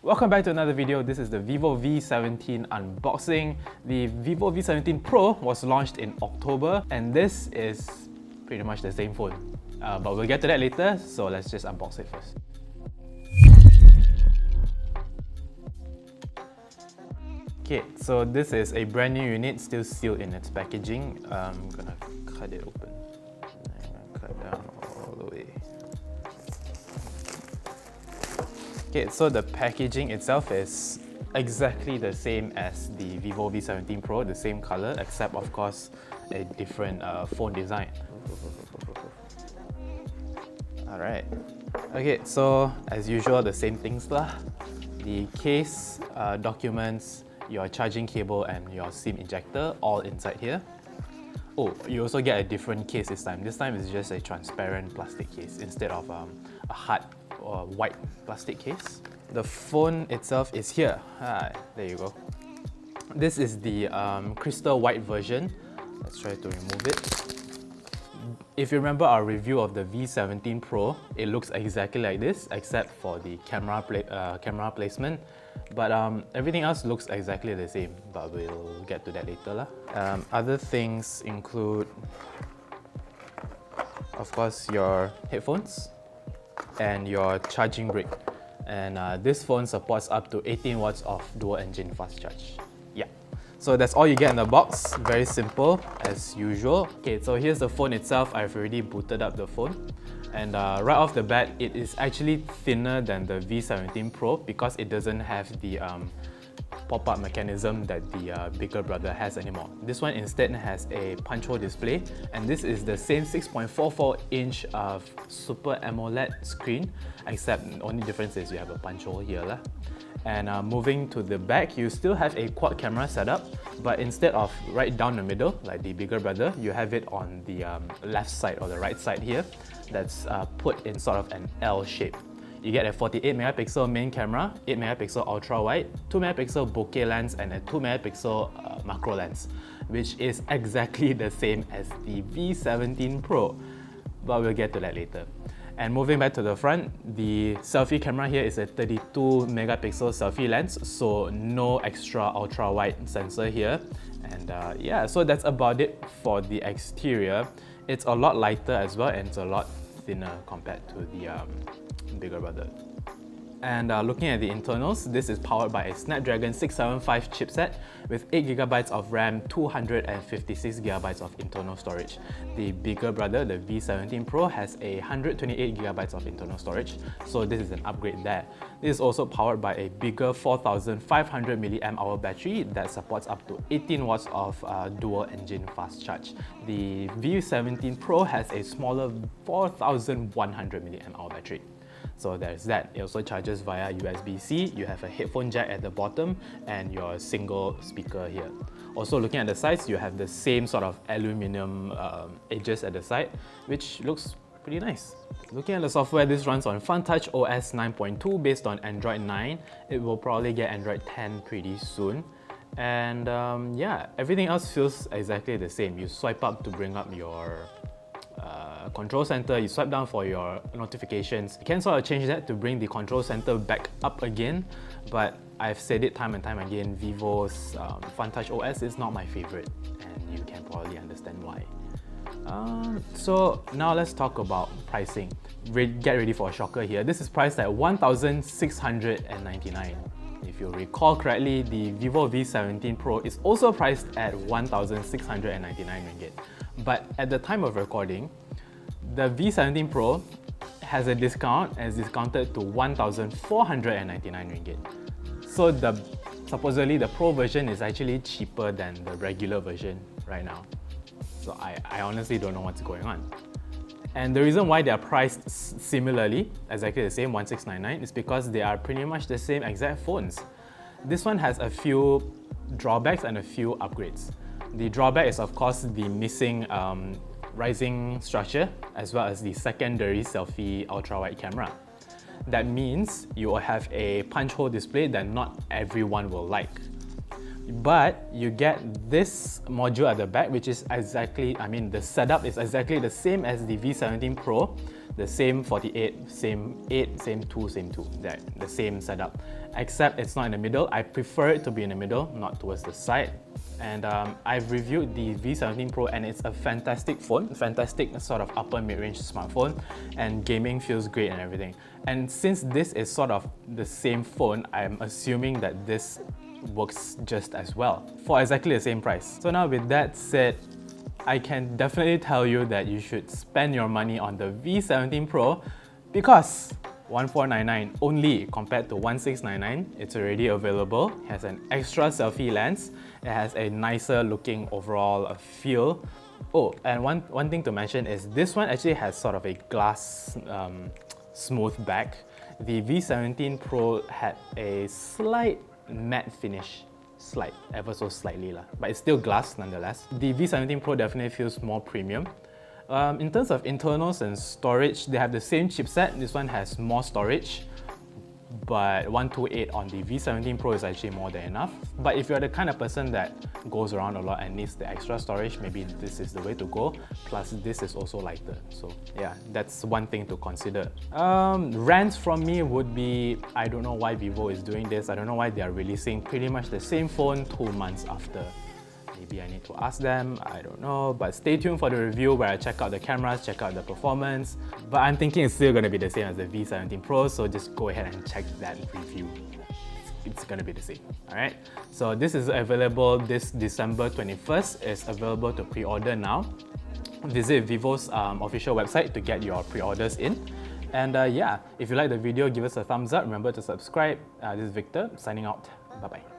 Welcome back to another video. This is the Vivo V17 unboxing. The Vivo V17 Pro was launched in October and this is pretty much the same phone. But we'll get to that later, so let's just unbox it first. Okay, so this is a brand new unit, still sealed in its packaging. I'm gonna cut it open. I'm gonna cut down all the way. Okay, so the packaging itself is exactly the same as the Vivo V17 Pro, the same color, except of course a different phone design. Alright. Okay, so as usual, the same things lah. The case, documents, your charging cable and your SIM injector all inside here. Oh, you also get a different case this time. This time it's just a transparent plastic case instead of a hard or white plastic case. The phone itself is here. There you go. This is the crystal white version. Let's try to remove it. If you remember our review of the V17 Pro, it looks exactly like this except for the camera placement. But everything else looks exactly the same, but we'll get to that later lah. Other things include, of course, your headphones and your charging brick. And this phone supports up to 18 watts of dual engine fast charge. Yeah. So that's all you get in the box. Very simple as usual. Okay, so here's the phone itself. I've already booted up the phone. And right off the bat, it is actually thinner than the V17 Pro because it doesn't have the pop-up mechanism that the bigger brother has anymore. This one instead has a punch hole display, and this is the same 6.44-inch Super AMOLED screen, except the only difference is you have a punch hole here lah. And moving to the back, you still have a quad camera setup, but instead of right down the middle, like the bigger brother, you have it on the left side or the right side here. That's put in sort of an L shape. You get a 48 megapixel main camera, 8 megapixel ultra wide, 2 megapixel bokeh lens, and a 2 megapixel macro lens, which is exactly the same as the V17 Pro, but we'll get to that later. And moving back to the front, the selfie camera here is a 32 megapixel selfie lens, so no extra ultra wide sensor here. And yeah, so that's about it for the exterior. It's a lot lighter as well, and it's a lot thinner compared to the bigger brother. And looking at the internals, this is powered by a Snapdragon 675 chipset with 8GB of RAM, 256GB of internal storage. The bigger brother, the V17 Pro, has a 128GB of internal storage, so this is an upgrade there. This is also powered by a bigger 4500 mAh battery that supports up to 18 watts of dual engine fast charge. The V17 Pro has a smaller 4100 mAh battery. So there's that. It also charges via USB-C. You have a headphone jack at the bottom and your single speaker here. Also looking at the sides, you have the same sort of aluminum edges at the side, which looks pretty nice. Looking at the software, this runs on FunTouch OS 9.2 based on Android 9. It will probably get Android 10 pretty soon. And yeah, everything else feels exactly the same. You swipe up to bring up your control center, you swipe down for your notifications. You can sort of change that to bring the control center back up again, but I've said it time and time again, Vivo's FunTouch OS is not my favorite, and you can probably understand why. So now let's talk about pricing. Get ready for a shocker here. This is priced at 1,699. If you recall correctly, the Vivo V17 Pro is also priced at 1,699 ringgit. But at the time of recording, the V17 Pro has a discount and is discounted to 1,499 ringgit. So supposedly the Pro version is actually cheaper than the regular version right now. So I honestly don't know what's going on. And the reason why they are priced similarly, exactly the same, 1,699, is because they are pretty much the same exact phones. This one has a few drawbacks and a few upgrades. The drawback is of course the missing rising structure as well as the secondary selfie ultra-wide camera. That means you will have a punch hole display that not everyone will like. But you get this module at the back, which is exactly, the setup is exactly the same as the V17 Pro. the same 48, same 8, same 2, same 2, the same setup. Except it's not in the middle. I prefer it to be in the middle, not towards the side. And I've reviewed the V17 Pro and it's a fantastic phone, fantastic sort of upper mid-range smartphone, and gaming feels great and everything. And since this is sort of the same phone, I'm assuming that this works just as well for exactly the same price. So now with that said, I can definitely tell you that you should spend your money on the V17 Pro because 1499 only compared to 1699. It's already available. It has an extra selfie lens. It has a nicer looking overall feel. Oh, and one thing to mention is this one actually has sort of a glass smooth back. The V17 Pro had a slight matte finish. Slight, ever so slightly lah, but it's still glass nonetheless. The V17 Pro definitely feels more premium. In terms of internals and storage, they have the same chipset. This one has more storage, but 128 on the V17 Pro is actually more than enough. But if you're the kind of person that goes around a lot and needs the extra storage, maybe this is the way to go. Plus, this is also lighter. So yeah, that's one thing to consider. Rants from me would be, I don't know why Vivo is doing this. I don't know why they are releasing pretty much the same phone 2 months after. Maybe I need to ask them, I don't know. But stay tuned for the review where I check out the cameras, check out the performance. But I'm thinking it's still going to be the same as the V17 Pro, so just go ahead and check that review. It's going to be the same, alright? So this is available this December 21st. It's available to pre-order now. Visit Vivo's official website to get your pre-orders in. And yeah, if you like the video, give us a thumbs up. Remember to subscribe. This is Victor, signing out. Bye-bye.